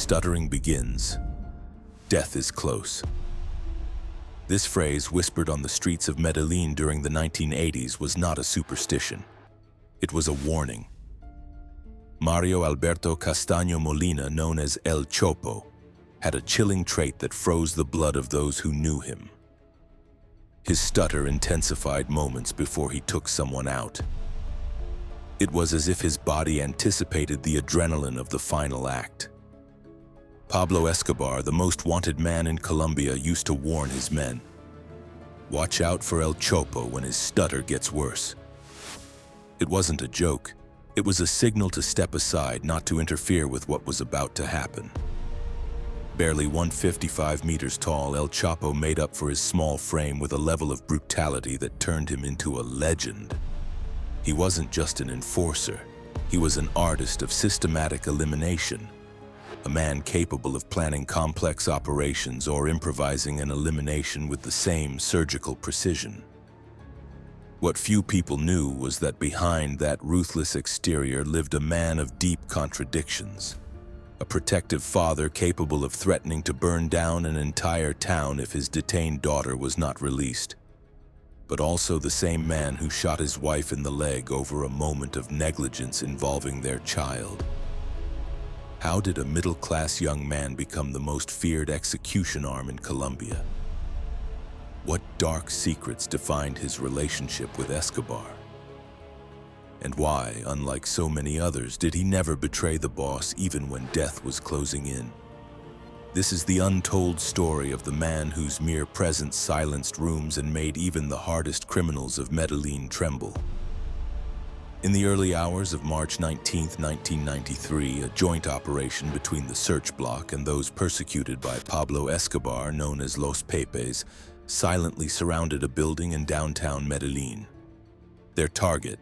stuttering begins, death is close. This phrase, whispered on the streets of Medellin during the 1980s, was not a superstition. It was a warning. Mario Alberto Castaño Molina, known as El Chopo, had a chilling trait that froze the blood of those who knew him. His stutter intensified moments before he took someone out. It was as if his body anticipated the adrenaline of the final act. Pablo Escobar, the most wanted man in Colombia, used to warn his men, "Watch out for El Chopo when his stutter gets worse." It wasn't a joke. It was a signal to step aside, not to interfere with what was about to happen. Barely 155 meters tall, El Chopo made up for his small frame with a level of brutality that turned him into a legend. He wasn't just an enforcer. He was an artist of systematic elimination. A man capable of planning complex operations or improvising an elimination with the same surgical precision. What few people knew was that behind that ruthless exterior lived a man of deep contradictions. A protective father capable of threatening to burn down an entire town if his detained daughter was not released. But also the same man who shot his wife in the leg over a moment of negligence involving their child. How did a middle-class young man become the most feared execution arm in Colombia? What dark secrets defined his relationship with Escobar? And why, unlike so many others, did he never betray the boss even when death was closing in? This is the untold story of the man whose mere presence silenced rooms and made even the hardest criminals of Medellin tremble. In the early hours of March 19, 1993, a joint operation between the search block and those persecuted by Pablo Escobar, known as Los Pepes, silently surrounded a building in downtown Medellin. Their target,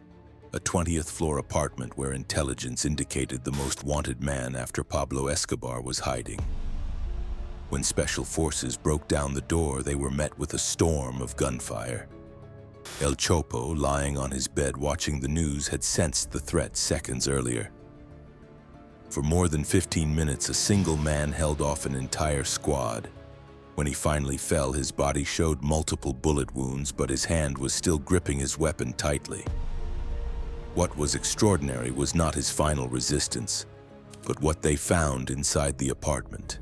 a 20th-floor apartment where intelligence indicated the most wanted man after Pablo Escobar was hiding. When special forces broke down the door, they were met with a storm of gunfire. El Chopo, lying on his bed watching the news, had sensed the threat seconds earlier. For more than 15 minutes, a single man held off an entire squad. When he finally fell, his body showed multiple bullet wounds, but his hand was still gripping his weapon tightly. What was extraordinary was not his final resistance, but what they found inside the apartment.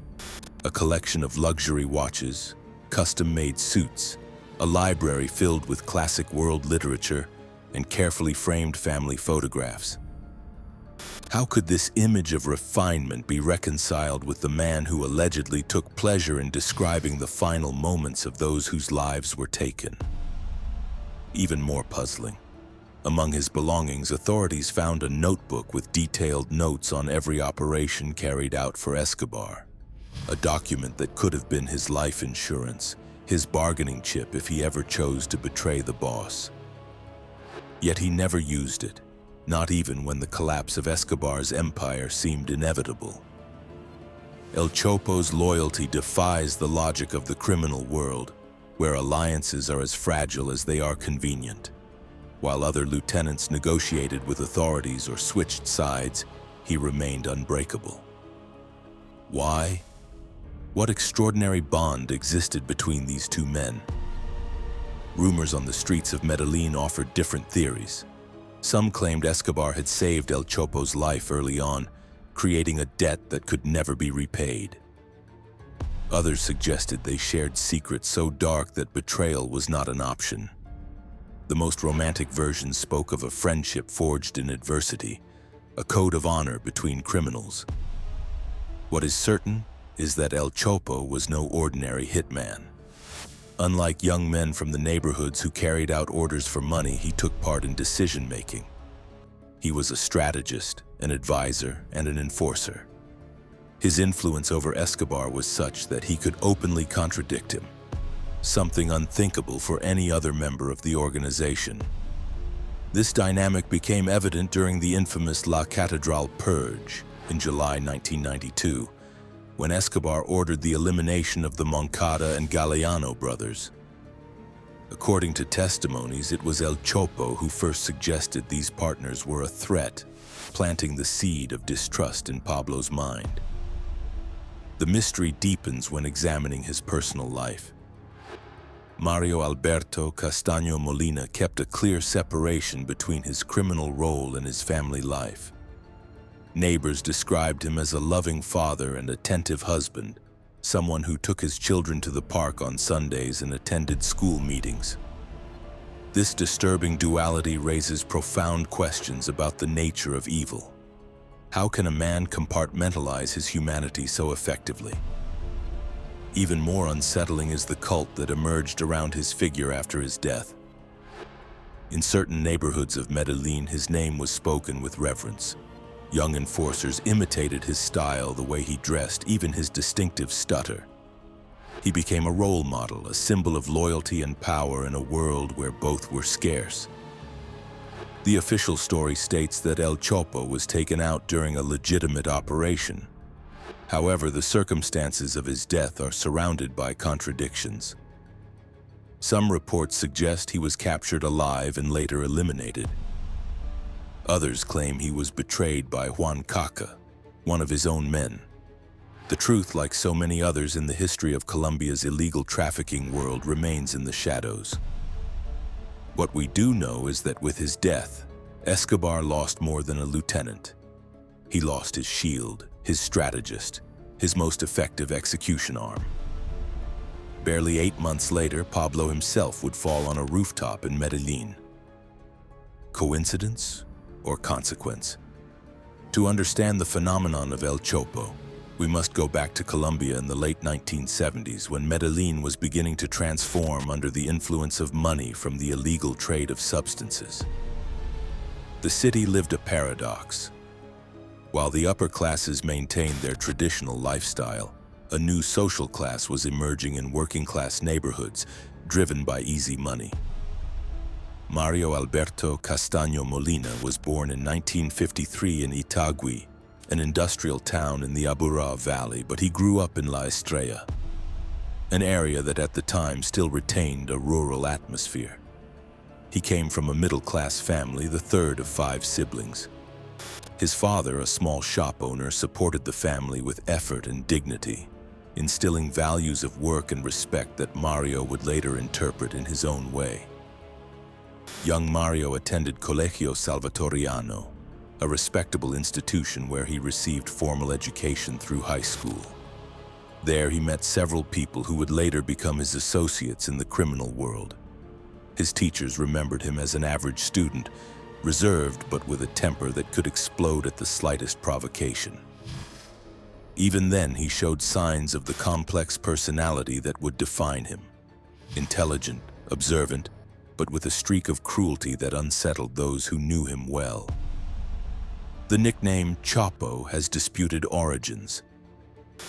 A collection of luxury watches, custom-made suits, a library filled with classic world literature, and carefully framed family photographs. How could this image of refinement be reconciled with the man who allegedly took pleasure in describing the final moments of those whose lives were taken? Even more puzzling, among his belongings, authorities found a notebook with detailed notes on every operation carried out for Escobar. A document that could have been his life insurance, his bargaining chip if he ever chose to betray the boss. Yet he never used it, not even when the collapse of Escobar's empire seemed inevitable. El Chopo's loyalty defies the logic of the criminal world, where alliances are as fragile as they are convenient. While other lieutenants negotiated with authorities or switched sides, he remained unbreakable. Why? What extraordinary bond existed between these two men? Rumors on the streets of Medellin offered different theories. Some claimed Escobar had saved El Chopo's life early on, creating a debt that could never be repaid. Others suggested they shared secrets so dark that betrayal was not an option. The most romantic version spoke of a friendship forged in adversity, a code of honor between criminals. What is certain is that El Chopo was no ordinary hitman. Unlike young men from the neighborhoods who carried out orders for money, he took part in decision-making. He was a strategist, an advisor, and an enforcer. His influence over Escobar was such that he could openly contradict him, something unthinkable for any other member of the organization. This dynamic became evident during the infamous La Catedral Purge in July 1992, when Escobar ordered the elimination of the Moncada and Galeano brothers. According to testimonies, it was El Chopo who first suggested these partners were a threat, planting the seed of distrust in Pablo's mind. The mystery deepens when examining his personal life. Mario Alberto Castaño Molina kept a clear separation between his criminal role and his family life. Neighbors described him as a loving father and attentive husband, someone who took his children to the park on Sundays and attended school meetings. This disturbing duality raises profound questions about the nature of evil. How can a man compartmentalize his humanity so effectively? Even more unsettling is the cult that emerged around his figure after his death. In certain neighborhoods of Medellin, his name was spoken with reverence. Young enforcers imitated his style, the way he dressed, even his distinctive stutter. He became a role model, a symbol of loyalty and power in a world where both were scarce. The official story states that El Chopo was taken out during a legitimate operation. However, the circumstances of his death are surrounded by contradictions. Some reports suggest he was captured alive and later eliminated. Others claim he was betrayed by Juan Caca, one of his own men. The truth, like so many others in the history of Colombia's illegal trafficking world, remains in the shadows. What we do know is that with his death, Escobar lost more than a lieutenant. He lost his shield, his strategist, his most effective execution arm. Barely 8 months later, Pablo himself would fall on a rooftop in Medellin. Coincidence or consequence? To understand the phenomenon of El Chopo, we must go back to Colombia in the late 1970s, when Medellin was beginning to transform under the influence of money from the illegal trade of substances. The city lived a paradox. While the upper classes maintained their traditional lifestyle, a new social class was emerging in working-class neighborhoods, driven by easy money. Mario Alberto Castaño Molina was born in 1953 in Itagüí, an industrial town in the Aburrá Valley, but he grew up in La Estrella, an area that at the time still retained a rural atmosphere. He came from a middle-class family, the third of 5 siblings. His father, a small shop owner, supported the family with effort and dignity, instilling values of work and respect that Mario would later interpret in his own way. Young Mario attended Colegio Salvatoriano, a respectable institution where he received formal education through high school. There he met several people who would later become his associates in the criminal world. His teachers remembered him as an average student, reserved but with a temper that could explode at the slightest provocation. Even then, he showed signs of the complex personality that would define him. Intelligent, observant, but with a streak of cruelty that unsettled those who knew him well. The nickname Chopo has disputed origins.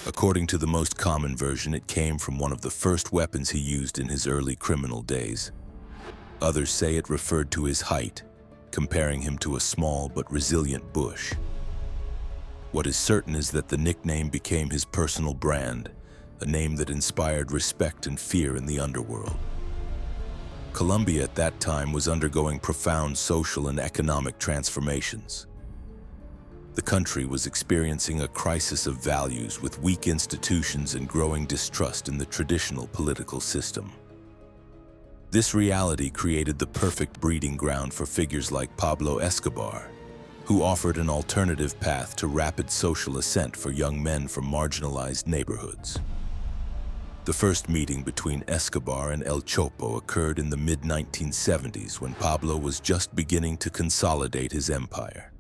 According to the most common version, it came from one of the first weapons he used in his early criminal days. Others say it referred to his height, comparing him to a small but resilient bush. What is certain is that the nickname became his personal brand, a name that inspired respect and fear in the underworld. Colombia at that time was undergoing profound social and economic transformations. The country was experiencing a crisis of values, with weak institutions and growing distrust in the traditional political system. This reality created the perfect breeding ground for figures like Pablo Escobar, who offered an alternative path to rapid social ascent for young men from marginalized neighborhoods. The first meeting between Escobar and El Chopo occurred in the mid-1970s, when Pablo was just beginning to consolidate his empire.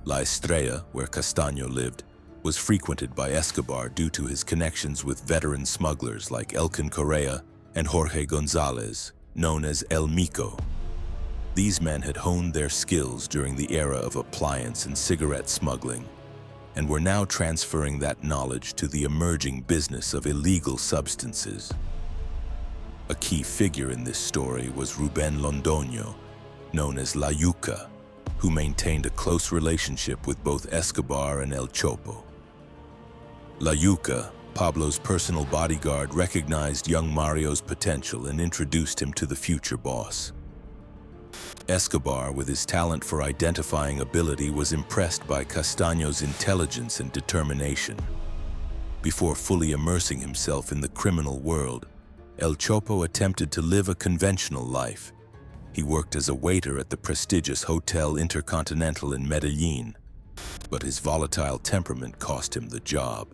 La Estrella, where Castaño lived, was frequented by Escobar due to his connections with veteran smugglers like Elkin Correa and Jorge Gonzalez, known as El Mico. These men had honed their skills during the era of appliance and cigarette smuggling, and were now transferring that knowledge to the emerging business of illegal substances. A key figure in this story was Ruben Londoño, known as La Yuca, who maintained a close relationship with both Escobar and El Chopo. La Yuca, Pablo's personal bodyguard, recognized young Mario's potential and introduced him to the future boss. Escobar, with his talent for identifying ability, was impressed by Castaño's intelligence and determination. Before fully immersing himself in the criminal world, El Chopo attempted to live a conventional life. He worked as a waiter at the prestigious Hotel Intercontinental in Medellin, but his volatile temperament cost him the job.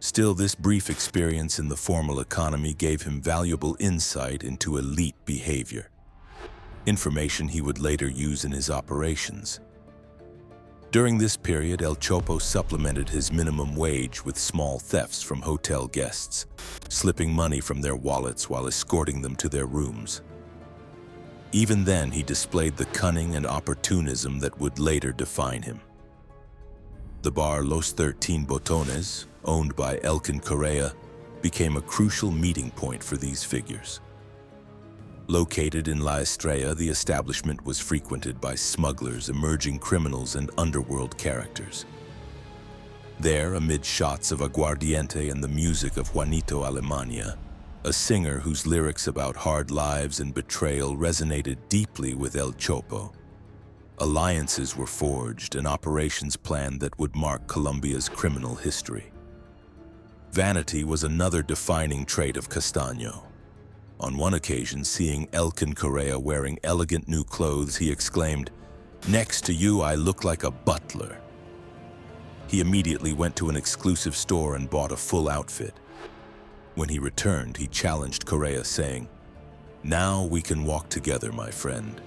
Still, this brief experience in the formal economy gave him valuable insight into elite behavior, information he would later use in his operations. During this period, El Chopo supplemented his minimum wage with small thefts from hotel guests, slipping money from their wallets while escorting them to their rooms. Even then, he displayed the cunning and opportunism that would later define him. The bar Los 13 Botones, owned by Elkin Correa, became a crucial meeting point for these figures. Located in La Estrella, the establishment was frequented by smugglers, emerging criminals, and underworld characters. There, amid shots of aguardiente and the music of Juanito Alemania, a singer whose lyrics about hard lives and betrayal resonated deeply with El Chopo, alliances were forged and operations planned that would mark Colombia's criminal history. Vanity was another defining trait of Castaño. On one occasion, seeing Elkin Correa wearing elegant new clothes, he exclaimed, "Next to you, I look like a butler." He immediately went to an exclusive store and bought a full outfit. When he returned, he challenged Correa, saying, "Now we can walk together, my friend."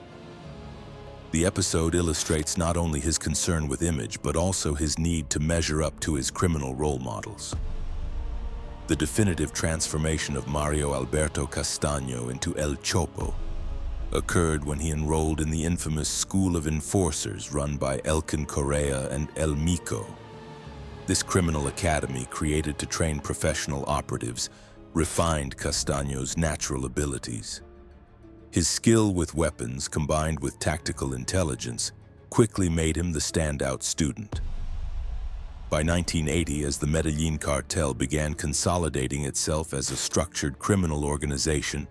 The episode illustrates not only his concern with image, but also his need to measure up to his criminal role models. The definitive transformation of Mario Alberto Castaño into El Chopo occurred when he enrolled in the infamous School of Enforcers run by Elkin Correa and El Mico. This criminal academy, created to train professional operatives, refined Castaño's natural abilities. His skill with weapons, combined with tactical intelligence, quickly made him the standout student. By 1980, as the Medellín Cartel began consolidating itself as a structured criminal organization,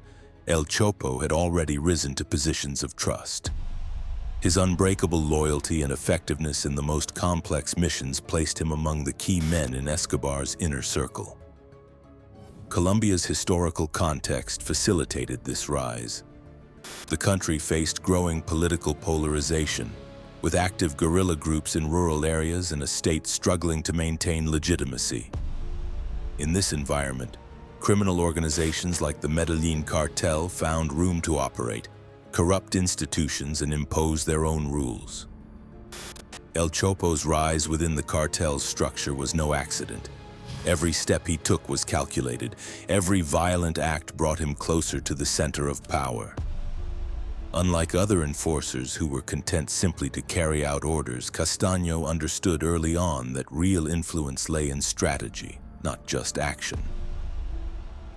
El Chopo had already risen to positions of trust. His unbreakable loyalty and effectiveness in the most complex missions placed him among the key men in Escobar's inner circle. Colombia's historical context facilitated this rise. The country faced growing political polarization, with active guerrilla groups in rural areas and a state struggling to maintain legitimacy. In this environment, criminal organizations like the Medellín Cartel found room to operate, corrupt institutions, and impose their own rules. El Chopo's rise within the cartel's structure was no accident. Every step he took was calculated. Every violent act brought him closer to the center of power. Unlike other enforcers who were content simply to carry out orders, Castaño understood early on that real influence lay in strategy, not just action.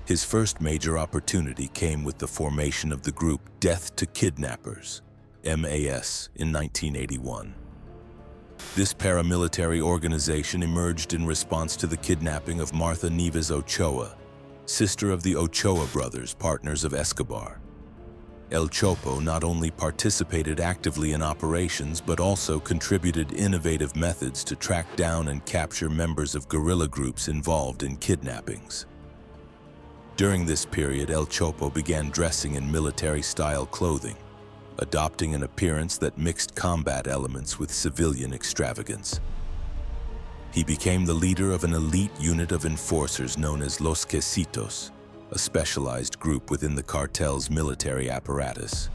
His first major opportunity came with the formation of the group Death to Kidnappers, MAS, in 1981. This paramilitary organization emerged in response to the kidnapping of Martha Nieves Ochoa, sister of the Ochoa brothers, partners of Escobar. El Chopo not only participated actively in operations, but also contributed innovative methods to track down and capture members of guerrilla groups involved in kidnappings. During this period, El Chopo began dressing in military-style clothing, adopting an appearance that mixed combat elements with civilian extravagance. He became the leader of an elite unit of enforcers known as Los Quesitos, a specialized group within the cartel's military apparatus.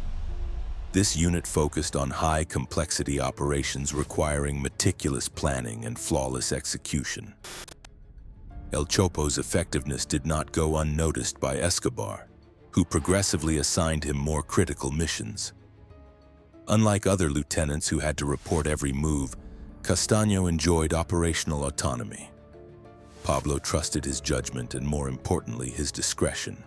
This unit focused on high-complexity operations requiring meticulous planning and flawless execution. El Chopo's effectiveness did not go unnoticed by Escobar, who progressively assigned him more critical missions. Unlike other lieutenants who had to report every move, Castaño enjoyed operational autonomy. Pablo trusted his judgment and, more importantly, his discretion.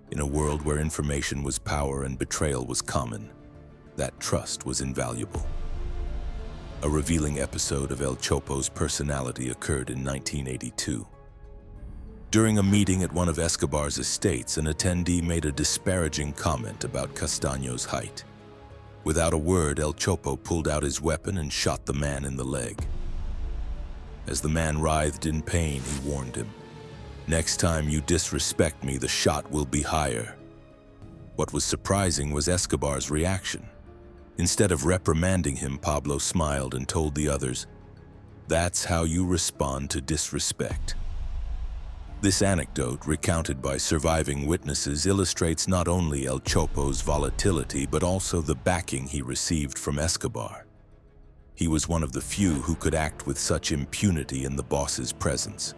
In a world where information was power and betrayal was common, that trust was invaluable. A revealing episode of El Chopo's personality occurred in 1982. During a meeting at one of Escobar's estates, an attendee made a disparaging comment about Castaño's height. Without a word, El Chopo pulled out his weapon and shot the man in the leg. As the man writhed in pain, he warned him, "Next time you disrespect me, the shot will be higher." What was surprising was Escobar's reaction. Instead of reprimanding him, Pablo smiled and told the others, "That's how you respond to disrespect." This anecdote, recounted by surviving witnesses, illustrates not only El Chopo's volatility but also the backing he received from Escobar. He was one of the few who could act with such impunity in the boss's presence.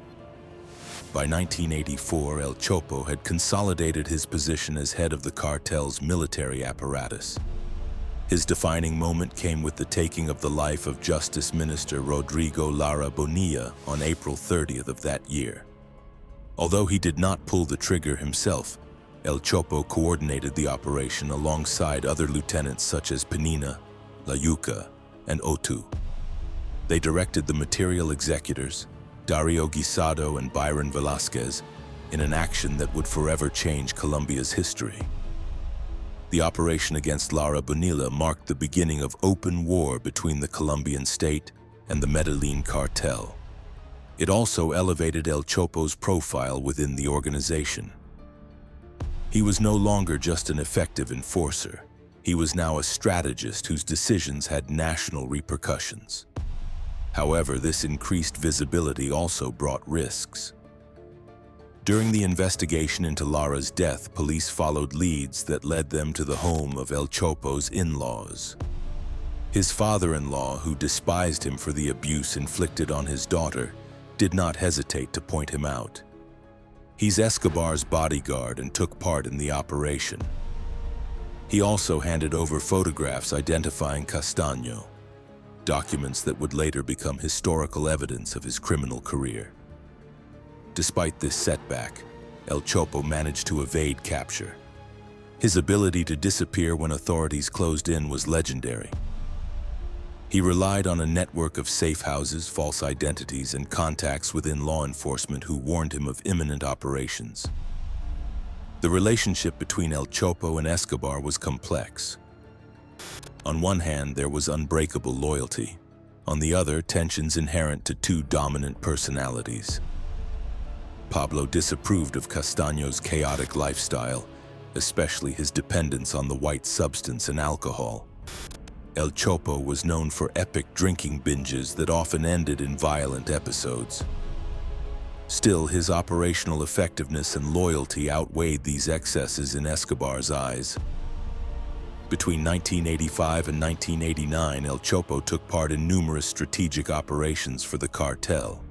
By 1984, El Chopo had consolidated his position as head of the cartel's military apparatus. His defining moment came with the taking of the life of Justice Minister Rodrigo Lara Bonilla on April 30th of that year. Although he did not pull the trigger himself, El Chopo coordinated the operation alongside other lieutenants such as Penina, Layuca, and Otu. They directed the material executors, Dario Guisado and Byron Velasquez, in an action that would forever change Colombia's history. The operation against Lara Bonilla marked the beginning of open war between the Colombian state and the Medellín Cartel. It also elevated El Chopo's profile within the organization. He was no longer just an effective enforcer. He was now a strategist whose decisions had national repercussions. However, this increased visibility also brought risks. During the investigation into Lara's death, police followed leads that led them to the home of El Chopo's in-laws. His father-in-law, who despised him for the abuse inflicted on his daughter, did not hesitate to point him out. He's Escobar's bodyguard and took part in the operation. He also handed over photographs identifying Castaño, documents that would later become historical evidence of his criminal career. Despite this setback, El Chopo managed to evade capture. His ability to disappear when authorities closed in was legendary. He relied on a network of safe houses, false identities, and contacts within law enforcement who warned him of imminent operations. The relationship between El Chopo and Escobar was complex. On one hand, there was unbreakable loyalty. On the other, tensions inherent to two dominant personalities. Pablo disapproved of Castaño's chaotic lifestyle, especially his dependence on the white substance and alcohol. El Chopo was known for epic drinking binges that often ended in violent episodes. Still, his operational effectiveness and loyalty outweighed these excesses in Escobar's eyes. Between 1985 and 1989, El Chopo took part in numerous strategic operations for the cartel.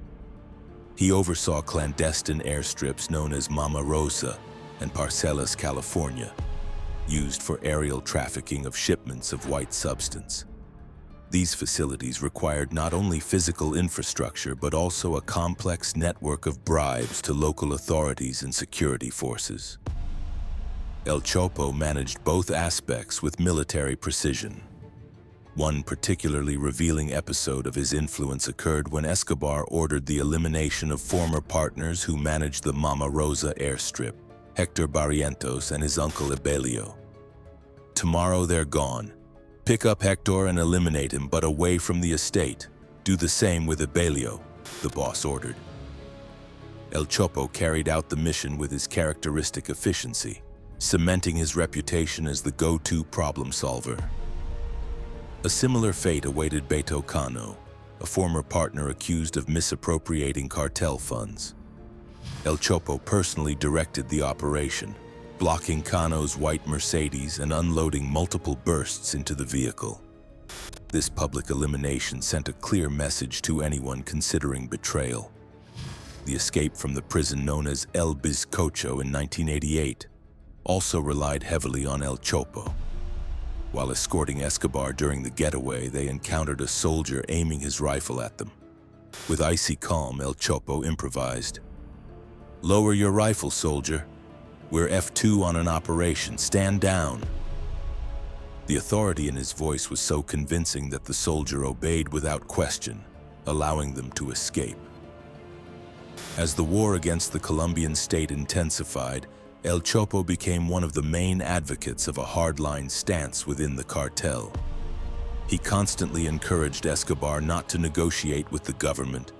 He oversaw clandestine airstrips known as Mama Rosa and Parcelas, California, used for aerial trafficking of shipments of white substance. These facilities required not only physical infrastructure but also a complex network of bribes to local authorities and security forces. El Chopo managed both aspects with military precision. One particularly revealing episode of his influence occurred when Escobar ordered the elimination of former partners who managed the Mama Rosa airstrip, Hector Barrientos and his uncle Ebelio. "Tomorrow they're gone. Pick up Hector and eliminate him, but away from the estate. Do the same with Ebelio," the boss ordered. El Chopo carried out the mission with his characteristic efficiency, cementing his reputation as the go-to problem solver. A similar fate awaited Beto Cano, a former partner accused of misappropriating cartel funds. El Chopo personally directed the operation, blocking Cano's white Mercedes and unloading multiple bursts into the vehicle. This public elimination sent a clear message to anyone considering betrayal. The escape from the prison known as El Bizcocho in 1988 also relied heavily on El Chopo. While escorting Escobar during the getaway, they encountered a soldier aiming his rifle at them. With icy calm, El Chopo improvised, "Lower your rifle, soldier. We're F2 on an operation. Stand down." The authority in his voice was so convincing that the soldier obeyed without question, allowing them to escape. As the war against the Colombian state intensified, El Chopo became one of the main advocates of a hardline stance within the cartel. He constantly encouraged Escobar not to negotiate with the government,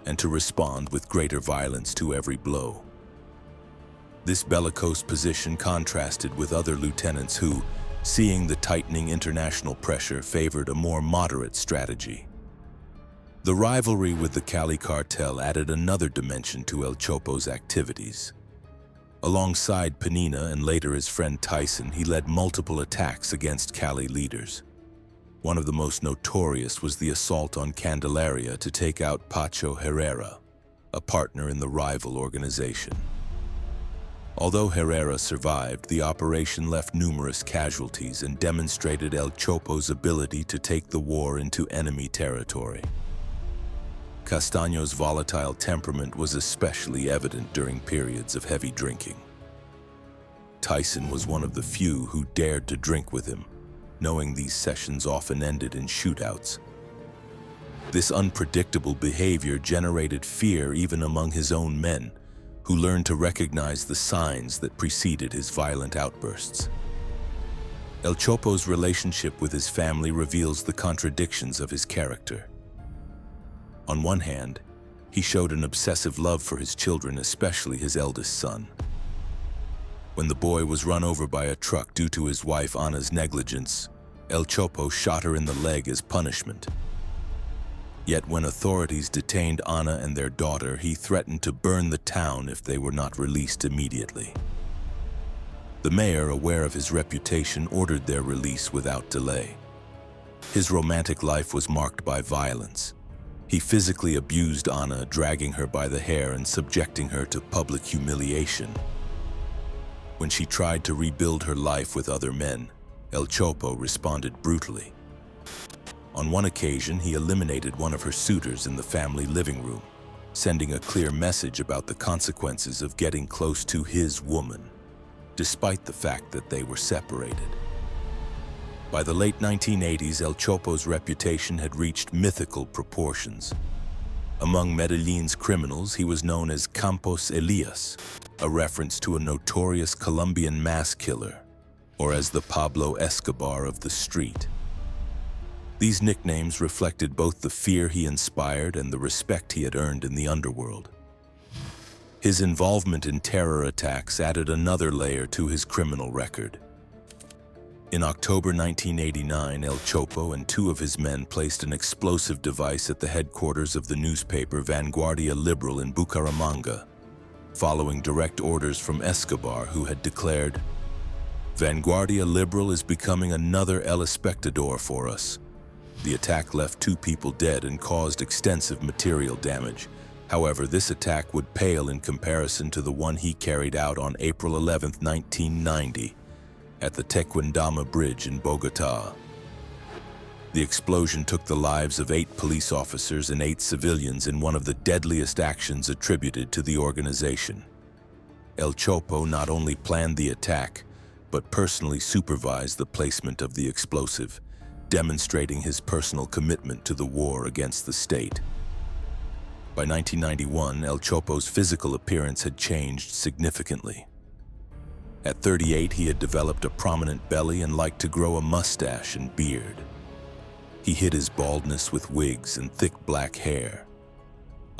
and to respond with greater violence to every blow. This bellicose position contrasted with other lieutenants who, seeing the tightening international pressure, favored a more moderate strategy. The rivalry with the Cali cartel added another dimension to El Chopo's activities. Alongside Penina and later his friend Tyson, he led multiple attacks against Cali leaders. One of the most notorious was the assault on Candelaria to take out Pacho Herrera, a partner in the rival organization. Although Herrera survived, the operation left numerous casualties and demonstrated El Chopo's ability to take the war into enemy territory. Castaño's volatile temperament was especially evident during periods of heavy drinking. Tyson was one of the few who dared to drink with him, knowing these sessions often ended in shootouts. This unpredictable behavior generated fear even among his own men, who learned to recognize the signs that preceded his violent outbursts. El Chopo's relationship with his family reveals the contradictions of his character. On one hand, he showed an obsessive love for his children, especially his eldest son. When the boy was run over by a truck due to his wife Ana's negligence, El Chopo shot her in the leg as punishment. Yet when authorities detained Ana and their daughter, he threatened to burn the town if they were not released immediately. The mayor, aware of his reputation, ordered their release without delay. His romantic life was marked by violence. He physically abused Ana, dragging her by the hair and subjecting her to public humiliation. When she tried to rebuild her life with other men, El Chopo responded brutally. On one occasion, he eliminated one of her suitors in the family living room, sending a clear message about the consequences of getting close to his woman, despite the fact that they were separated. By the late 1980s, El Chopo's reputation had reached mythical proportions. Among Medellin's criminals, he was known as Campos Elias, a reference to a notorious Colombian mass killer, or as the Pablo Escobar of the street. These nicknames reflected both the fear he inspired and the respect he had earned in the underworld. His involvement in terror attacks added another layer to his criminal record. In October 1989, El Chopo and two of his men placed an explosive device at the headquarters of the newspaper Vanguardia Liberal in Bucaramanga, following direct orders from Escobar, who had declared, "Vanguardia Liberal is becoming another El Espectador for us." The attack left 2 people dead and caused extensive material damage. However, this attack would pale in comparison to the one he carried out on April 11, 1990, at the Tequendama Bridge in Bogotá. The explosion took the lives of 8 police officers and 8 civilians in one of the deadliest actions attributed to the organization. El Chopo not only planned the attack, but personally supervised the placement of the explosive, demonstrating his personal commitment to the war against the state. By 1991, El Chopo's physical appearance had changed significantly. At 38, he had developed a prominent belly and liked to grow a mustache and beard. He hid his baldness with wigs and thick black hair.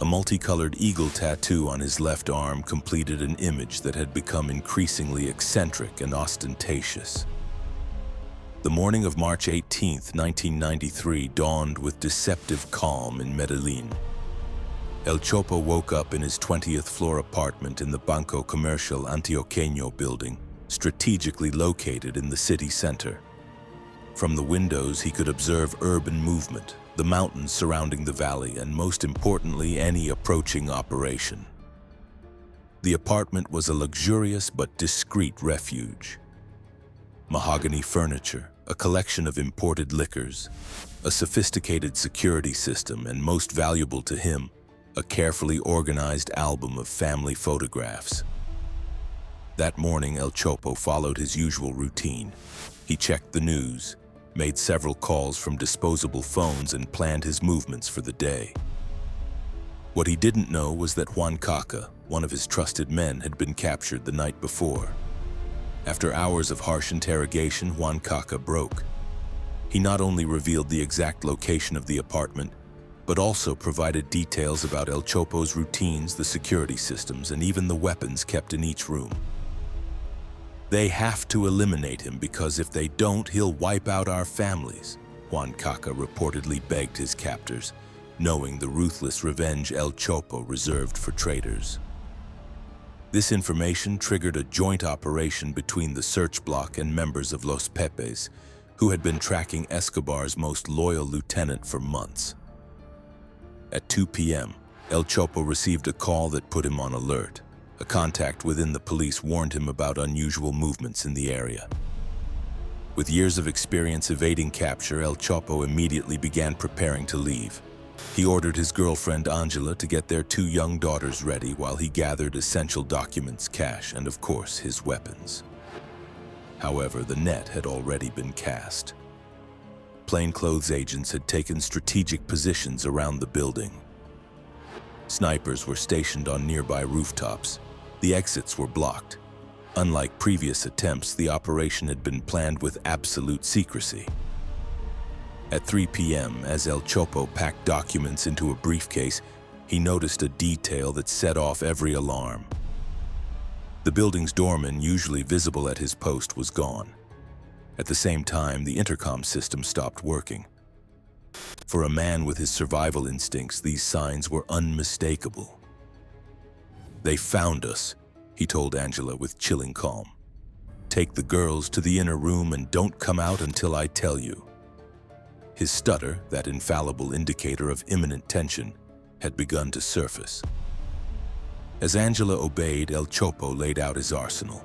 A multicolored eagle tattoo on his left arm completed an image that had become increasingly eccentric and ostentatious. The morning of March 18, 1993 dawned with deceptive calm in Medellin. El Chopo woke up in his 20th floor apartment in the Banco Comercial Antioqueño building, strategically located in the city center. From the windows, he could observe urban movement, the mountains surrounding the valley, and most importantly, any approaching operation. The apartment was a luxurious but discreet refuge. Mahogany furniture, a collection of imported liquors, a sophisticated security system, and most valuable to him, a carefully organized album of family photographs. That morning, El Chopo followed his usual routine. He checked the news, made several calls from disposable phones, and planned his movements for the day. What he didn't know was that Juan Caca, one of his trusted men, had been captured the night before. After hours of harsh interrogation, Juan Caca broke. He not only revealed the exact location of the apartment, but also provided details about El Chopo's routines, the security systems, and even the weapons kept in each room. "They have to eliminate him because if they don't, he'll wipe out our families," Juan Caca reportedly begged his captors, knowing the ruthless revenge El Chopo reserved for traitors. This information triggered a joint operation between the search block and members of Los Pepes, who had been tracking Escobar's most loyal lieutenant for months. At 2 p.m., El Chopo received a call that put him on alert. A contact within the police warned him about unusual movements in the area. With years of experience evading capture, El Chopo immediately began preparing to leave. He ordered his girlfriend Angela to get their 2 young daughters ready while he gathered essential documents, cash, and of course his weapons. However, the net had already been cast. Plainclothes agents had taken strategic positions around the building. Snipers were stationed on nearby rooftops. The exits were blocked. Unlike previous attempts, the operation had been planned with absolute secrecy. At 3 p.m., as El Chopo packed documents into a briefcase, he noticed a detail that set off every alarm. The building's doorman, usually visible at his post, was gone. At the same time, the intercom system stopped working. For a man with his survival instincts, these signs were unmistakable. "They found us," he told Angela with chilling calm. "Take the girls to the inner room and don't come out until I tell you." His stutter, that infallible indicator of imminent tension, had begun to surface. As Angela obeyed, El Chopo laid out his arsenal.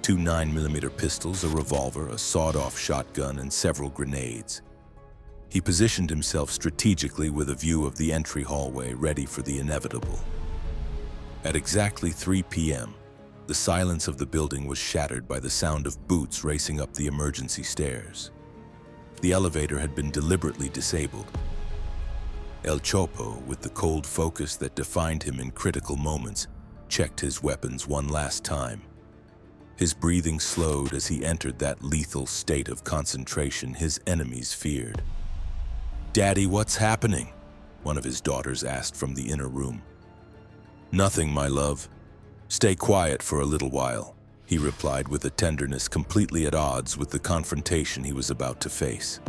2 9mm pistols, a revolver, a sawed-off shotgun, and several grenades. He positioned himself strategically with a view of the entry hallway, ready for the inevitable. At exactly 3 p.m., the silence of the building was shattered by the sound of boots racing up the emergency stairs. The elevator had been deliberately disabled. El Chopo, with the cold focus that defined him in critical moments, checked his weapons one last time. His breathing slowed as he entered that lethal state of concentration his enemies feared. "Daddy, what's happening?" one of his daughters asked from the inner room. "Nothing, my love. Stay quiet for a little while," he replied with a tenderness completely at odds with the confrontation he was about to face.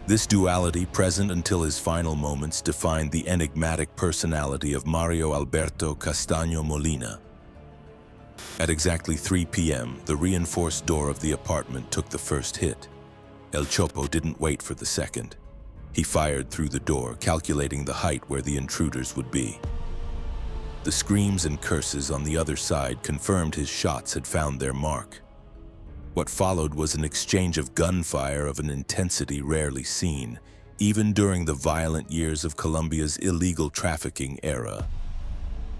This duality, present until his final moments, defined the enigmatic personality of Mario Alberto Castaño Molina. At exactly 3 p.m., the reinforced door of the apartment took the first hit. El Chopo didn't wait for the second. He fired through the door, calculating the height where the intruders would be. The screams and curses on the other side confirmed his shots had found their mark. What followed was an exchange of gunfire of an intensity rarely seen, even during the violent years of Colombia's illegal trafficking era.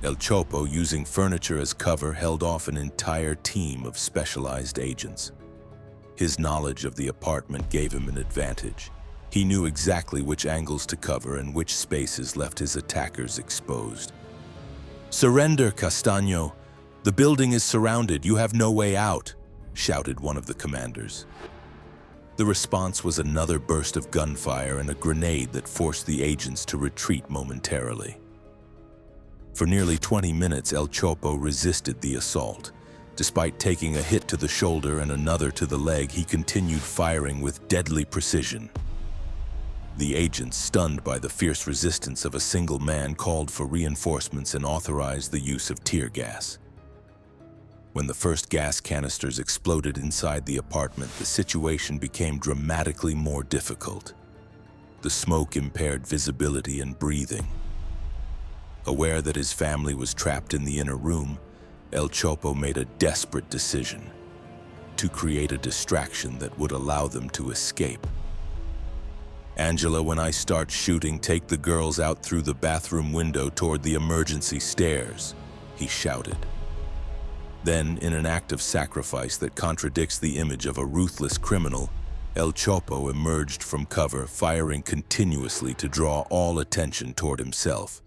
El Chopo, using furniture as cover, held off an entire team of specialized agents. His knowledge of the apartment gave him an advantage. He knew exactly which angles to cover and which spaces left his attackers exposed. "Surrender, Castaño! The building is surrounded. You have no way out," shouted one of the commanders. The response was another burst of gunfire and a grenade that forced the agents to retreat momentarily. For nearly 20 minutes, El Chopo resisted the assault. Despite taking a hit to the shoulder and another to the leg, he continued firing with deadly precision. The agents, stunned by the fierce resistance of a single man, called for reinforcements and authorized the use of tear gas. When the first gas canisters exploded inside the apartment, the situation became dramatically more difficult. The smoke impaired visibility and breathing. Aware that his family was trapped in the inner room, El Chopo made a desperate decision: to create a distraction that would allow them to escape. "Angela, when I start shooting, take the girls out through the bathroom window toward the emergency stairs," he shouted. Then, in an act of sacrifice that contradicts the image of a ruthless criminal, El Chopo emerged from cover, firing continuously to draw all attention toward himself.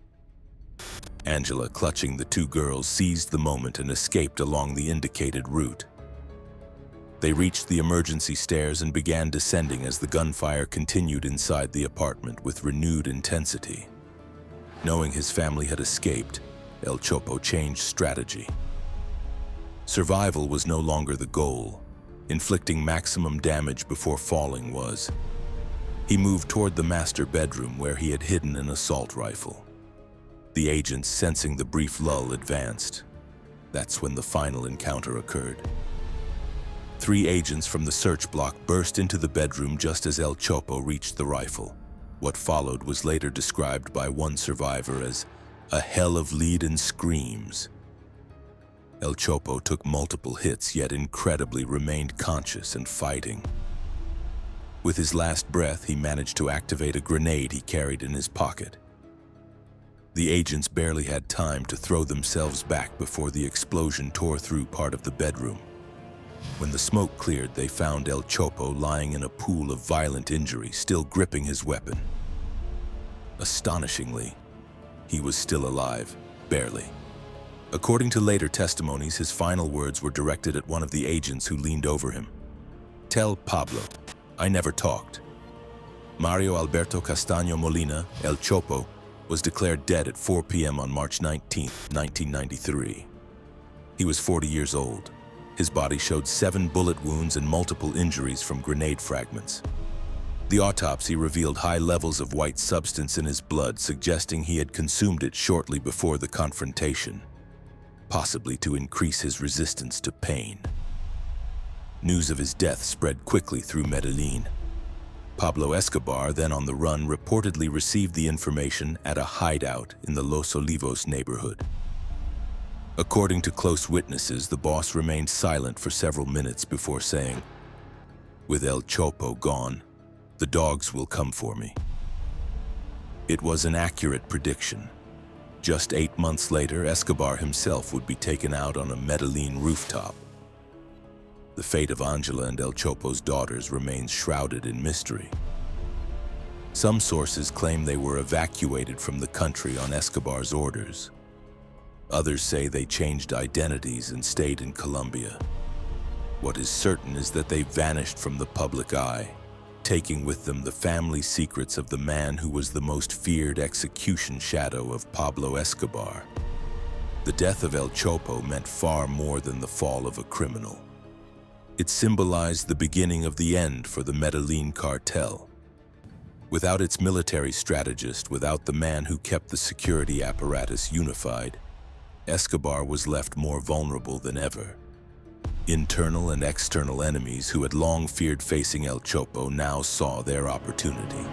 Angela, clutching the 2 girls, seized the moment and escaped along the indicated route. They reached the emergency stairs and began descending as the gunfire continued inside the apartment with renewed intensity. Knowing his family had escaped, El Chopo changed strategy. Survival was no longer the goal. Inflicting maximum damage before falling was. He moved toward the master bedroom where he had hidden an assault rifle. The agents, sensing the brief lull, advanced. That's when the final encounter occurred. 3 agents from the search block burst into the bedroom just as El Chopo reached the rifle. What followed was later described by one survivor as a hell of lead-in screams. El Chopo took multiple hits, yet incredibly remained conscious and fighting. With his last breath, he managed to activate a grenade he carried in his pocket. The agents barely had time to throw themselves back before the explosion tore through part of the bedroom. When the smoke cleared, they found El Chopo lying in a pool of violent injury, still gripping his weapon. Astonishingly, he was still alive, barely. According to later testimonies, his final words were directed at one of the agents who leaned over him. "Tell Pablo, I never talked." Mario Alberto Castaño Molina, El Chopo, was declared dead at 4 p.m. on March 19, 1993. He was 40 years old. His body showed 7 bullet wounds and multiple injuries from grenade fragments. The autopsy revealed high levels of white substance in his blood, suggesting he had consumed it shortly before the confrontation, possibly to increase his resistance to pain. News of his death spread quickly through Medellin. Pablo Escobar, then on the run, reportedly received the information at a hideout in the Los Olivos neighborhood. According to close witnesses, the boss remained silent for several minutes before saying, "With El Chopo gone, the dogs will come for me." It was an accurate prediction. Just 8 months later, Escobar himself would be taken out on a Medellin rooftop. The fate of Angela and El Chopo's daughters remains shrouded in mystery. Some sources claim they were evacuated from the country on Escobar's orders. Others say they changed identities and stayed in Colombia. What is certain is that they vanished from the public eye, taking with them the family secrets of the man who was the most feared execution shadow of Pablo Escobar. The death of El Chopo meant far more than the fall of a criminal. It symbolized the beginning of the end for the Medellín Cartel. Without its military strategist, without the man who kept the security apparatus unified, Escobar was left more vulnerable than ever. Internal and external enemies who had long feared facing El Chopo now saw their opportunity.